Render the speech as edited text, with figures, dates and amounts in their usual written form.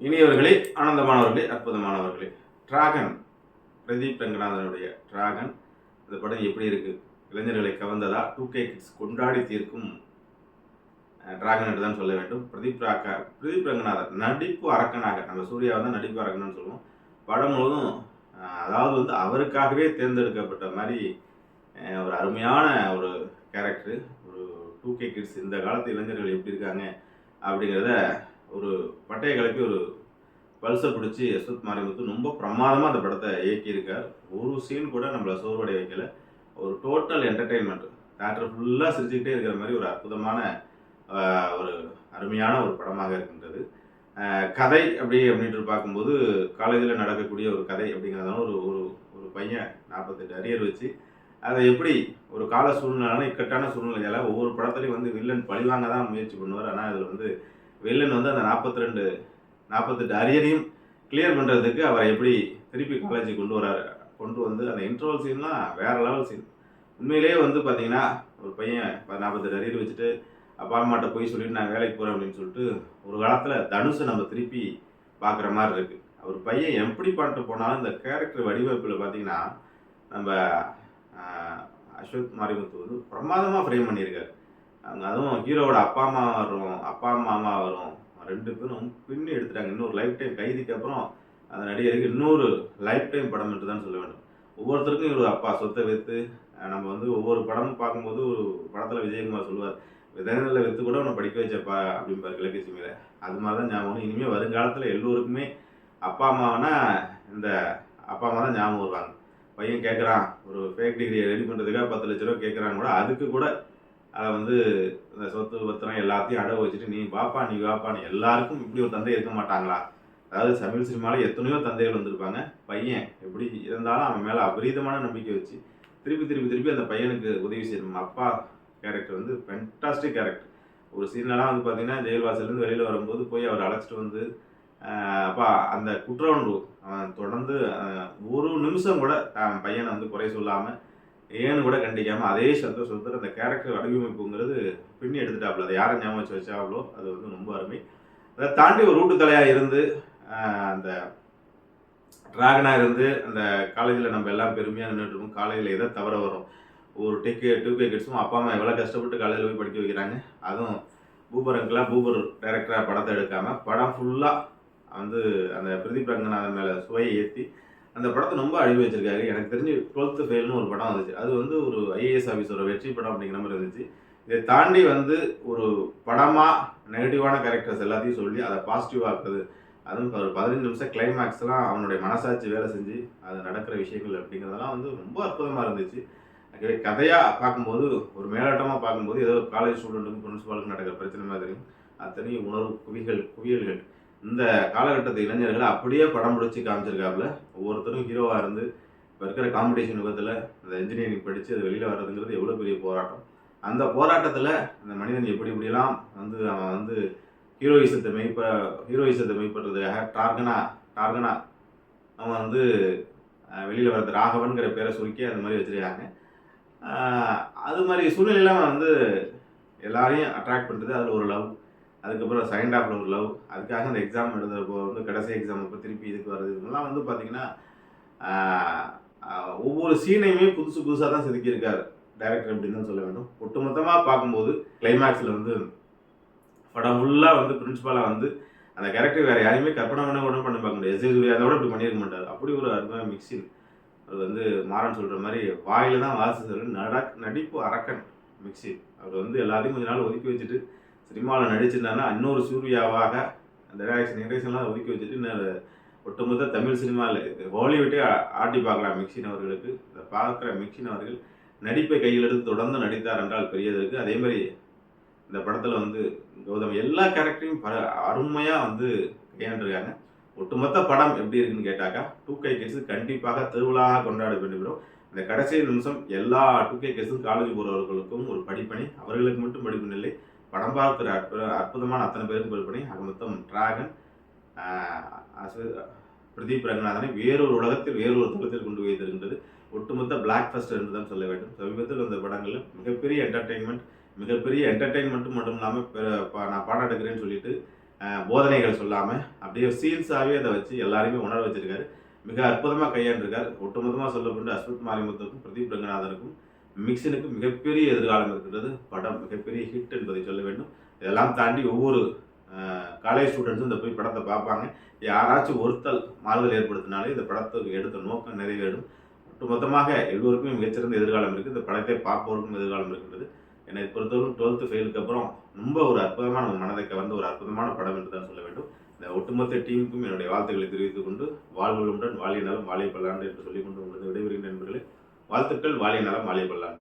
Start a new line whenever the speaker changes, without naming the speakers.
இனியவர்களே, ஆனந்தமானவர்களே, அற்புதமானவர்களே. Dragon Pradeep ரங்கநாதனுடைய dragon இந்த படம் எப்படி இருக்கு? இளைஞர்களை கவர்ந்ததா? 2K கிட்ஸ் கொண்டாடி தீர்க்கும் டிராகன் என்று தான் சொல்ல வேண்டும். பிரதீப் ரங்கநாதன் நடிப்பு அரக்கனாக, நம்ம சூர்யா வந்து நடிப்பு அரக்கன்னு சொல்லுவோம். படம் முழுவதும் அதாவது வந்து அவருக்காகவே தேர்ந்தெடுக்கப்பட்ட மாதிரி ஒரு அருமையான ஒரு கேரக்டர். ஒரு 2K கிட்ஸ் இந்த காலத்து இளைஞர்கள் எப்படி இருக்காங்க அப்படிங்கிறத ஒரு பட்டையை கிளப்பி ஒரு பல்சை பிடிச்சி யஸ்வந்த் மாரிமுத்து ரொம்ப பிரமாதமாக அந்த படத்தை இயக்கியிருக்கார். ஒரு சீன் கூட நம்மளை சோர்வடை வைக்கல. ஒரு டோட்டல் என்டர்டெயின்மெண்ட், தேட்டர் ஃபுல்லாக சிரிச்சுக்கிட்டே இருக்கிற மாதிரி ஒரு அற்புதமான ஒரு அருமையான ஒரு படமாக இருக்கின்றது. கதை அப்படின்ட்டு பார்க்கும்போது காலேஜில் நடக்கக்கூடிய ஒரு கதை அப்படிங்கிறதால ஒரு ஒரு ஒரு பையன் 48 அரியர் வச்சு அதை எப்படி ஒரு கால சூழ்நிலையான இக்கட்டான சூழ்நிலையால் ஒவ்வொரு படத்துலையும் வந்து வில்லன் பழிவாங்க தான் முயற்சி பண்ணுவார். ஆனால் அதில் வந்து வில்லன் வந்து அந்த 48 அரியரையும் கிளியர் பண்ணுறதுக்கு அவரை எப்படி திருப்பி காலேஜுக்கு கொண்டு வந்து அந்த இன்ட்ரோல் சீன்லாம் வேறு லெவல் சீன். உண்மையிலேயே வந்து பார்த்தீங்கன்னா ஒரு பையன் 48 அரியர் வச்சுட்டு அப்பா அம்மாட்ட போய் சொல்லிட்டு நான் வேலைக்கு போகிறேன் அப்படின்னு சொல்லிட்டு ஒரு காலத்தில் தனுஷை நம்ம திருப்பி பார்க்குற மாதிரி இருக்குது. அவர் பையன் எப்படி பண்ணிட்டு போனாலும் இந்த கேரக்டர் வடிவமைப்பில் பார்த்தீங்கன்னா நம்ம யஸ்வந்த் மாரிமுத்து வந்து பிரமாதமாக ஃப்ரேம் பண்ணியிருக்காரு. அதுவும் ஹீரோவோட அப்பா அம்மா வரும் 2 பேரும் பின்னி எடுத்துட்டாங்க. இன்னொரு லைஃப் டைம் கைதிக்கு அப்புறம் அந்த நடிகருக்கு இன்னொரு லைஃப் டைம் படம் என்று தான் சொல்ல வேண்டும். ஒவ்வொருத்தருக்கும் இவர் அப்பா சொத்தை வைத்து நம்ம வந்து ஒவ்வொரு படமும் பார்க்கும்போது ஒரு படத்தில் விஜயகுமார் சொல்லுவார், விதைகளில் விற்று கூட உன்னை படிக்க வச்சப்பா அப்படிம்பார் கிழக்கு மீது. அது மாதிரி தான் ஞாபகம். இனிமேல் வருங்காலத்தில் எல்லோருக்குமே அப்பா அம்மாவனா இந்த அப்பா அம்மா தான் ஞாபகம் வருவாங்க. பையன் கேட்குறான், ஒரு ஃபேக் டிகிரியை ரெடி பண்ணுறதுக்காக 10 லட்ச ரூபா கேட்குறாங்க கூட, அதுக்கு கூட அதை வந்து இந்த சொத்து பத்திரம் எல்லாத்தையும் அடவு வச்சுட்டு நீ வாப்பான்னு எல்லாருக்கும் இப்படி ஒரு தந்தை இருக்க மாட்டாங்களா? அதாவது தமிழ் சினிமாவில் எத்தனையோ தந்தைகள் வந்திருப்பாங்க. பையன் எப்படி இருந்தாலும் அவன் மேலே அபரீதமான நம்பிக்கை வச்சு திருப்பி அந்த பையனுக்கு உதவி செய்யணும். அப்பா கேரக்டர் வந்து ஃபென்டாஸ்டிக் கேரக்டர். ஒரு சீனெல்லாம் வந்து பார்த்தீங்கன்னா ஜெயில்வாசலேருந்து வெளியில் வரும்போது போய் அவர் அழைச்சிட்டு வந்து அப்பா அந்த குற்ற உணர்வு அவன் தொடர்ந்து ஒரு நிமிஷம் கூட பையனை வந்து குறை சொல்லாமல் ஏன்னு கூட கண்டிக்காமல் அதே சந்தோஷத்தில் அந்த கேரக்டர் வடிவமைப்புங்கிறது பின்னி எடுத்துட்டாப்புல. அதை யாரை ஞாபகம் வச்சாவளோ அது வந்து ரொம்ப அருமை. அதை தாண்டி ஒரு ரூட்டு தலையாக இருந்து அந்த டிராகனாக இருந்து அந்த காலேஜில் நம்ம எல்லாம் பெருமையாக நின்றுட்டுருக்கோம். காலேஜில் எதை தவற வரும், ஒரு 2K கிட்ஸும் அப்பா அம்மா எவ்வளோ கஷ்டப்பட்டு காலேஜில் போய் படிக்க வைக்கிறாங்க. அதுவும் பூபர் டைரக்டராக படத்தை எடுக்காமல் படம் ஃபுல்லாக வந்து அந்த பிரதீப் ரங்கநாதன் மேலே சுவையை ஏற்றி அந்த படத்தை ரொம்ப அழிவு வச்சிருக்காரு. எனக்கு தெரிஞ்சு 12th ஃபெயில்னு ஒரு படம் வந்துச்சு. அது வந்து ஒரு ஐஏஎஸ் ஆஃபீஸரோட வெற்றி படம் அப்படிங்கிற மாதிரி இருந்துச்சு. இதை தாண்டி வந்து ஒரு படமாக நெகட்டிவான கேரக்டர்ஸ் எல்லாத்தையும் சொல்லி அதை பாசிட்டிவாக இருக்குது. அதுவும் ஒரு 15 நிமிஷம் கிளைமேக்ஸ்லாம் அவனுடைய மனசாட்சி வேலை செஞ்சு அது நடக்கிற விஷயங்கள் அப்படிங்கிறதெல்லாம் வந்து ரொம்ப அற்புதமாக இருந்துச்சு. கதையாக பார்க்கும்போது ஒரு மேலோட்டமாக பார்க்கும்போது ஏதோ காலேஜ் ஸ்டூடெண்ட்டுக்கும் பிரின்சிபாலுக்கும் நடக்கிற பிரச்சனை மாதிரி அத்தனையும் உணர்வு குவியல்கள் இந்த காலகட்டத்து இளைஞர்களை அப்படியே படம் பிடிச்சி காமிச்சிருக்காப்புல. ஒவ்வொருத்தரும் ஹீரோவாக இருந்து இப்போ இருக்கிற காம்படிஷன் யுகத்தில் அந்த இன்ஜினியரிங் படித்து அது வெளியில் வர்றதுங்கிறது எவ்வளோ பெரிய போராட்டம். அந்த போராட்டத்தில் அந்த மனிதன் எப்படிலாம் வந்து அவன் வந்து ஹீரோயிசத்தை மெய்ப்படுறதுக்காக டார்கனா அவன் வந்து வெளியில் வர்றது ராகவன்கிற பேரை சுருக்கி அந்த மாதிரி வச்சுருக்காங்க. அது மாதிரி சூழ்நிலையெல்லாம் வந்து எல்லாரையும் அட்ராக்ட் பண்ணுறது. அதில் ஒரு லவ், அதுக்கப்புறம் செகண்ட் ஹாஃபில் ஒரு லவ், அதுக்காக அந்த எக்ஸாம் எழுதுறப்போ வந்து கடைசி எக்ஸாம் அப்போ திருப்பி இதுக்கு வர்றது, இதெல்லாம் வந்து பார்த்திங்கன்னா ஒவ்வொரு சீனையுமே புதுசாக தான் செதுக்கியிருக்காரு டைரக்டர் அப்படின்னு தான் சொல்ல வேண்டும். ஒட்டுமொத்தமாக பார்க்கும்போது கிளைமேக்ஸில் வந்து படம் ஃபுல்லாக வந்து பிரின்சிபாலாக வந்து அந்த கேரக்டர் வேறு யாரையுமே கற்பனை பண்ணி பார்க்க முடியாது. சூர்யா கூட இப்படி பண்ணியிருக்க மாட்டார். அப்படி ஒரு அருமையான மிக்சிங். அது வந்து மாறன் சொல்கிற மாதிரி வாயில் தான் வாசி நடிப்பு அரக்கன் மிக்சி. அவர் வந்து எல்லாத்தையும் கொஞ்ச நாள் ஒதுக்கி வச்சுட்டு சினிமாவில் நடிச்சிருந்தாங்கன்னா இன்னொரு சூர்யாவாக அந்த நிரேஷன்லாம் ஒதுக்கி வச்சுட்டு இன்னும் ஒட்டுமொத்த தமிழ் சினிமாவில் ஹாலிவுட்டே ஆட்டி பார்க்கலாம் மிக்சின் அவர்களுக்கு. இதை பார்க்குற மிக்சின் அவர்கள் நடிப்பை கையில் எடுத்து தொடர்ந்து நடித்தார் என்றால் பெரியது இருக்குது. அதே மாதிரி இந்த படத்தில் வந்து கௌதம் எல்லா கேரக்டரையும் அருமையாக வந்து கையாண்டிருக்காங்க. ஒட்டுமொத்த படம் எப்படி இருக்குன்னு கேட்டாக்கா 2K கிட்ஸு கண்டிப்பாக திருவிழாக கொண்டாட வேண்டிவிடும். இந்த கடைசி நிமிஷம் எல்லா 2K கிட்ஸும் காலேஜ் போகிறவர்களுக்கும் ஒரு படிப்பணி. அவர்களுக்கு மட்டும் படிப்பு இல்லை, படம் பார்க்குற அற்புதமான அத்தனை பேருக்கும் படிப்பணி. ஆக மொத்தம் டிராகன் பிரதீப் ரங்கநாதனை வேறொரு உலகத்தில் வேறொரு தளத்தில் கொண்டு வைத்திருக்கின்றது. ஒட்டுமொத்த பிளாக் பஸ்டர் என்று தான் சொல்ல வேண்டும். சமீபத்தில் வந்த படங்களில் மிகப்பெரிய என்டர்டெயின்மெண்ட்டும் மட்டும் இல்லாமல் நான் பாடம் எடுக்கிறேன்னு சொல்லிட்டு போதனைகள் சொல்லாமல் அப்படியே சீன்ஸாகவே அதை வச்சு எல்லாரையுமே உணர வச்சிருக்காரு. மிக அற்புதமாக கையாண்டிருக்கார். ஒட்டுமொத்தமாக சொல்லப்பட்டு அஸ்வத் மாரிமுத்துக்கும் பிரதீப் ரங்கநாதனுக்கும் மிக்சனுக்கு மிகப்பெரிய எதிர்காலம் இருக்கின்றது. படம் மிகப்பெரிய ஹிட் என்பதை சொல்ல வேண்டும். இதெல்லாம் தாண்டி ஒவ்வொரு காலேஜ் ஸ்டூடெண்ட்ஸும் இந்த போய் படத்தை பார்ப்பாங்க. யாராச்சும் ஒருத்தல் மாறுதல் ஏற்படுத்தினாலே இந்த படத்துக்கு எடுத்த நோக்கம் நிறைவேறும். ஒட்டுமொத்தமாக எல்லோருக்குமே மிகச்சிறந்த எதிர்காலம் இருக்குது. இந்த படத்தை பார்ப்பவருக்கும் எதிர்காலம் இருக்கின்றது. என்னை பொறுத்தவரைக்கும் 12th ஃபெயிலுக்கு அப்புறம் ரொம்ப ஒரு அற்புதமான மனதை கவர்ந்த ஒரு அற்புதமான படம் என்று தான் சொல்ல வேண்டும். இந்த ஒட்டுமொத்த டீமுக்கும் என்னுடைய வாழ்த்துக்களை தெரிவித்துக் கொண்டு வாழ்வுடன் வாழிய நலம் வாழிய பல்லாண்டு என்று சொல்லிக்கொண்டு உங்களுக்கு விடைபெறுகின்ற நண்பர்களே. வாழ்த்துக்கள். வாழிய நலம் வாழிய பல்லாண்டு.